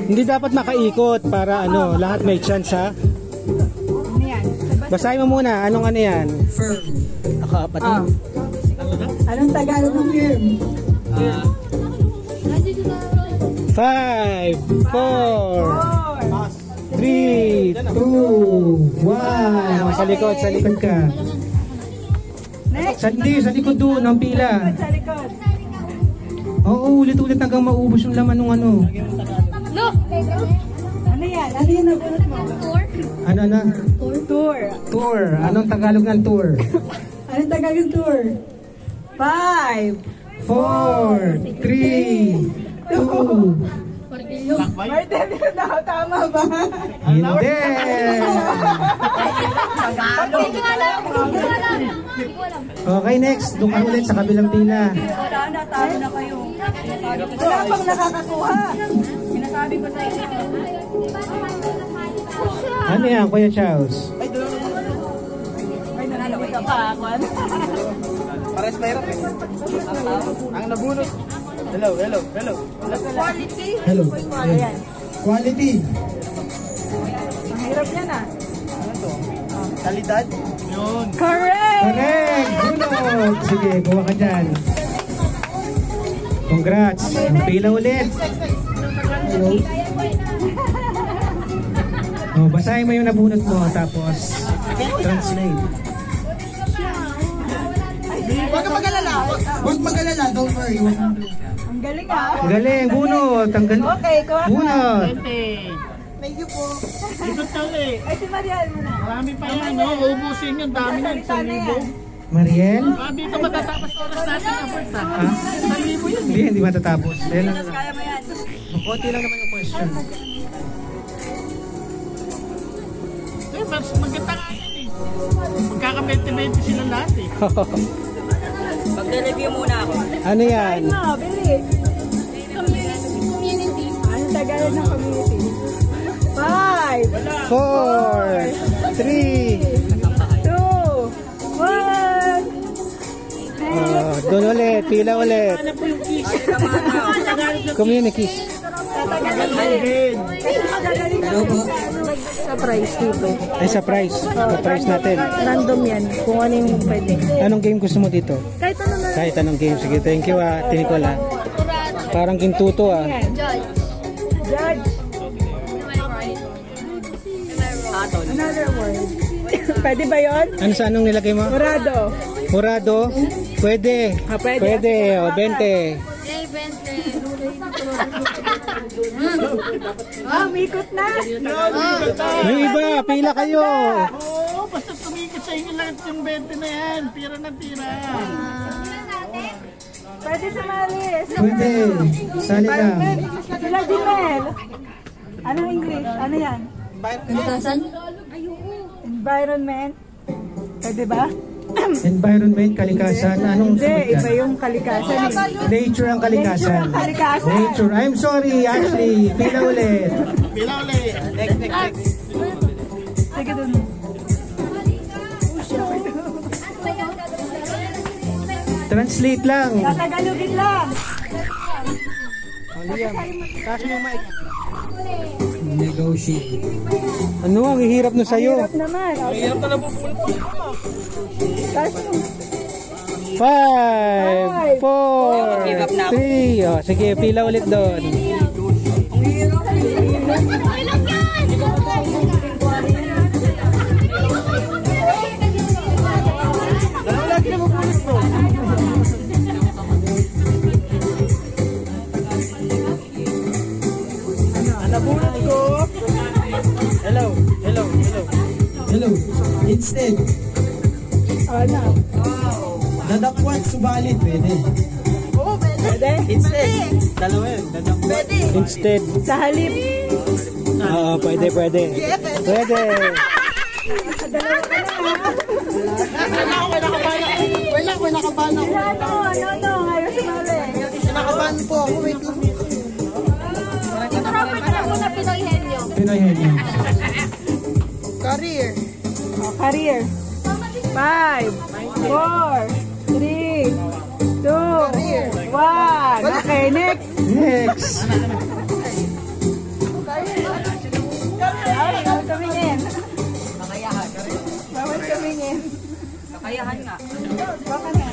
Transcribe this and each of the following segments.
Hindi dapat makaikot para ano, lahat may chance ha. Basahin mo muna, anong ano yan? Firm. Nakaapat na. Anong Tagalog ng firm? 5, 4, 3, 2, 1. Sa likod ka. Sa likod doon, ang pila. Sa likod. Oo, ulit-ulit hanggang maubos yung laman ng ano. Look! Ano yan? Ano yung nabunot mo? Tour? Ano na? Tour. Tour. Anong Tagalog ng tour? Anong Tagalog ng tour? 5, 4, 3, 2. Martin, tama ba? Hindi. Okay, next. Doon ka ulit sa kabilang pila. Wala na, talo na kayo. Wala pang nakakakuha. Sinasabi ko sa inyo. Ano yan, Kuya Charles? Ay, nanalo ka pa, Kwan. Pares mahirap eh. Ang nabunot. Hello. Quality. Hello. Ayan. Quality. Ang hirap yan ah. Kalidad. Yun. Correct! Correct! Bunot! Sige, kuha ka dyan. Congrats. Pila ulit. Hello. Oh, basahin mo yung nabunot mo tapos translate. Huwag ka mag-alala. Huwag mag-alala. Don't worry. Ang galing ah. Galing, bunot. Ang galing. Okay, kuha ka. Bunot. Thank you po. Likod tali. Ay, si Marian mo na. Marami pa yan, no? Ubusin yun, dami na. 1,000. Mariel? Dito matatapos oras natin, Albert, ha? Ha? 1,000 yun. Hindi matatapos. Ayan na. Kaya mo yan. Konti lang naman yung question. Eh, mas maganda nga yan, eh. Magkaka-20-20 sila lahat, eh. Mag-review muna ako. Ano yan? No, bili. Community. Anong Tagalog ng community? 5, 4, 3. 2, 1. Doon ulit. Pila ulit. Ano po yung kiss? Communities. Sa price dito. Ay, sa price. Sa price natin. Random yan. Kung ano yung pwede. Anong game gusto mo dito? Kahit ano na. Kahit anong game. Sige, thank you Tinicol ah. Parang gintuto ah. Judge. Judge. Am I right? Another word. Pwede ba yun? Ano sa anong nilagay mo? Murado. Murado? Pwede. Ah, pwede. Pwede. O, 20. Yay, Bente. Mikot na. Yung iba, pila kayo. Oo, basta tumikit sa inyo lahat yung 20 na yan. Tira na tira. Pwede sumali. Pwede. Sali ka. Sila Jimel. Anong English? Ano yan? Kalikasan? Environment. Pwede ba? Environment, kalikasan. Anong Hindi, sunod iba yan? yung kalikasan eh. Nature ang kalikasan. Nature ang kalikasan. Nature. I'm sorry, Ashley. Pila ulit. Pila ulit. Next. Sige dun. Translate lang. Tatagalogin lang. Taas mo yung mic. Negotiate. Ano ang hihirap na sa'yo? Hirap naman. Hirap na lang po. Taas mo. 5, 4, 3. Oh, sige, pila ulit doon. Lagi na mabulit mo. Nabunot ko. Hello. Instead, Ano? dadakwat subalit. Pwede. Pwede? Instead. Dalawa yun. Dadakwat. Instead. Sa halip. Oo, pwede. Pwede. Dalawa ka na ha. May nakabahan ako. Ano? Ngayon sumali. Nakabahan po ako. Wait lang. Proper mo na Pinoy Henyo. Pinoy Henyo. Career. Career. 5, 4, 3, 2, Okay, next. Next. Bawal tumingin. Bawal tumingin. Kakayahan nga. Baka na.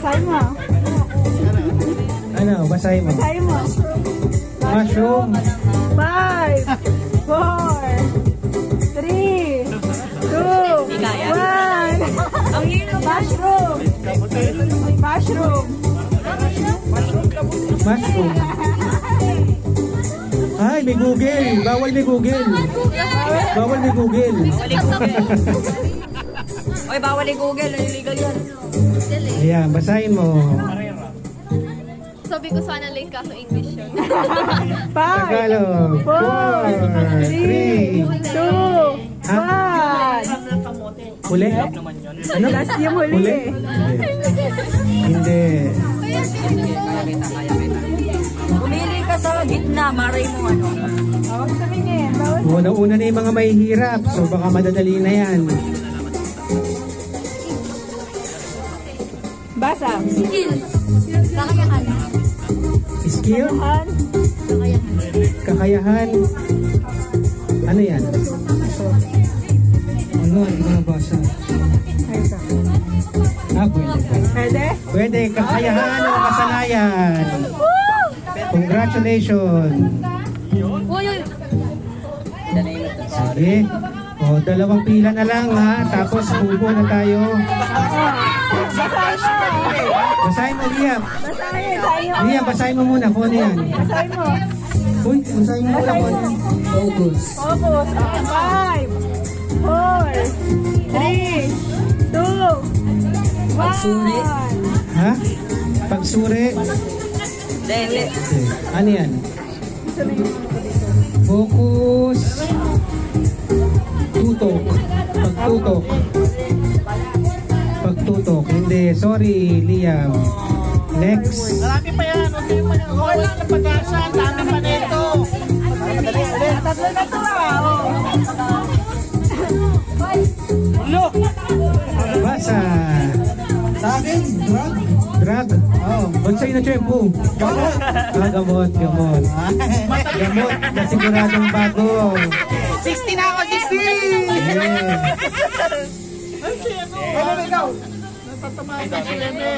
Basahin mo. Ano, basahin mo. Basahin mo. Mushroom. 5, 4, 3, 2, 1. Mushroom. Mushroom. Mushroom. Ay, may Google. Bawal may Google. Bawal may Google. Oy, bawal i Google. Illegal yan. Ayan, basahin mo. Sabi ko sana late ka sa English yun. 5, Tagalog. 4, 3, 2, 1. Huli? Ano? Last yung huli Huli? eh. Hindi. Kaya kita. Pumili ka sa gitna, maray mo ano. Bawal tumingin. Bawal. Una-una na yung mga mahihirap. So baka madadali na yan. Basa. Skill. Kakayahan. Skill? Kakayahan. Kakayahan? Ano yan? Ano? Hindi ko nabasa. Pwede. Pwede? Pwede. Kakayahan o kasanayan. Congratulations. Uy, uy. Sige. O, 2 pila na lang ha. Tapos bubo na tayo. Basahin mo, Liam. Liam, basahin mo muna kung ano yan. Basahin mo. Uy, basahin mo muna kung ano yan. Focus. Focus. 5, 4, 3, 2, 1. Ha? Pagsuri. Dele. Ano yan? Focus. Tutok. Pagtutok. Pagtutok. Hindi. Sorry, Liam. Next. Marami pa yan. Okay lang na pag-asa. Dami pa nito. Tatlo na to Look! Basa. Sa akin, drug. Drug. Oh, ba't sa'yo na tiyempo? Gamot. Gamot. Gamot na siguradong bago. 60 na ako, 60! Yeah. Ay, si ano? Ano ikaw? Natatamaan ka si Eme.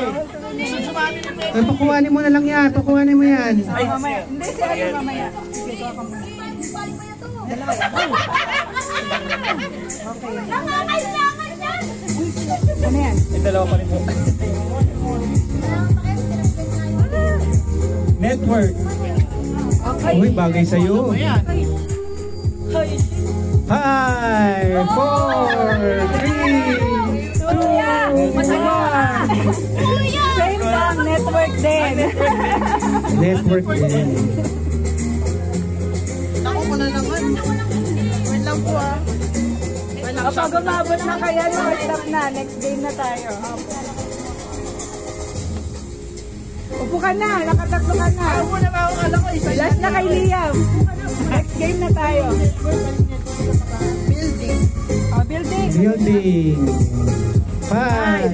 Susumali ni Eme. Ay, pakuhanin mo na lang yan. Pakuhanin mo yan. Mamaya. Hindi, si ano mamaya. Sige, gawa ka muna. Ano yan? Network. Uy, bagay sa'yo. 5, 4, 3, 2, 1. Same lang, network din. Network din. Ako ko na naman. Wait lang po ah. Kapag umabot na kaya, no, stop na. Next game na tayo. Upo ka na, nakatatlo ka na. Ako na ba ako alam ko isa Last na kay Liam. Next game na tayo. building. Building. Building. 5,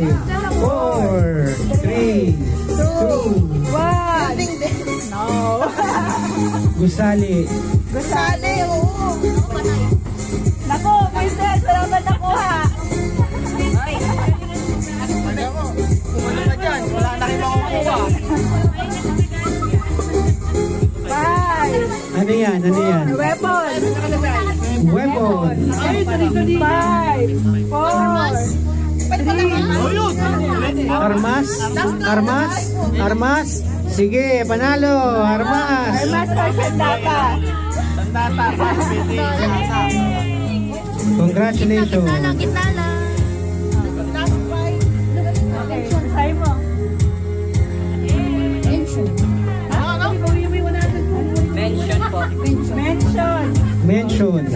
4, 3, 2, 1. Building din. No. Gusali. Gusali, oo. Naku, Princess, wala ba nakuha? Ano ako? Kumano ka dyan? Wala na kayo makukuha. 5. Ano yan? Ano yan? Weapon. Weapon. 5, 4, 3. Armas. Armas. Armas. Sige, panalo. Armas. Armas or sandata? Sandata. Congratulations. Gitna lang. Okay, say mo. Mention po. Mention. Mention. Mention.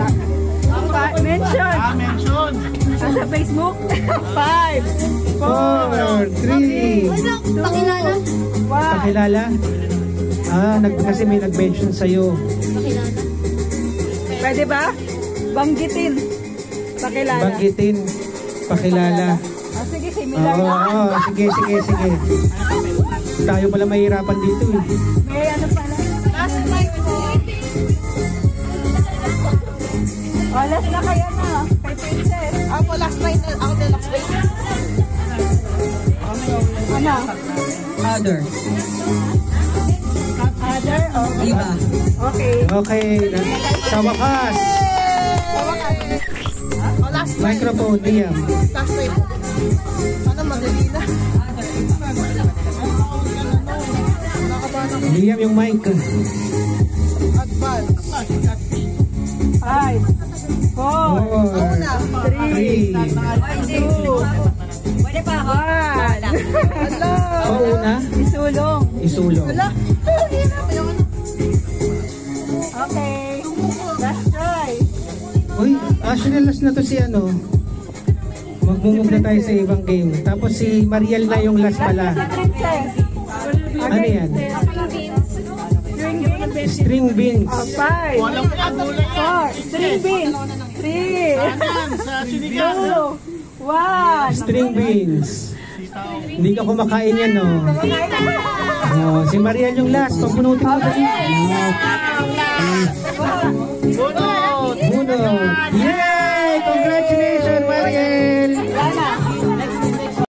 Mention. Sa Facebook? 5, 4, 3. Pakilala. 1. Pakilala? Kasi may nag-mention sa'yo. Pakilala. Pwede ba? Banggitin. Pakilala. Banggitin. Pakilala. Sige, similar Oo, lang. sige. Tayo pala mahirapan dito eh. May ano pala. Last na kaya na. Kay Princess. Ako last night na. Ako na last night. Ano? Other. Other? Okay. Iba. Okay. Okay, sa wakas, Oh, last night. microphone, Liam. Last night. Sana madali na. Liam yung mic. Advance. 5, 4, 3, 2, Pwede pa ako? 1. Pauna, Isulong. isulong. Okay. Last try. Uy, actually last na to si ano. Magmumove na tayo sa ibang game. Tapos si Mariel na yung last pala. Princess. Ano yan? String beans. String beans. 5, Walang pinagulay yan. 4, string beans. 3, Kanan, sa sinigang. 2, 1. String beans. Hindi ka kumakain yan, no? Oh, si Mariel yung last. Pagpunutin mo dali.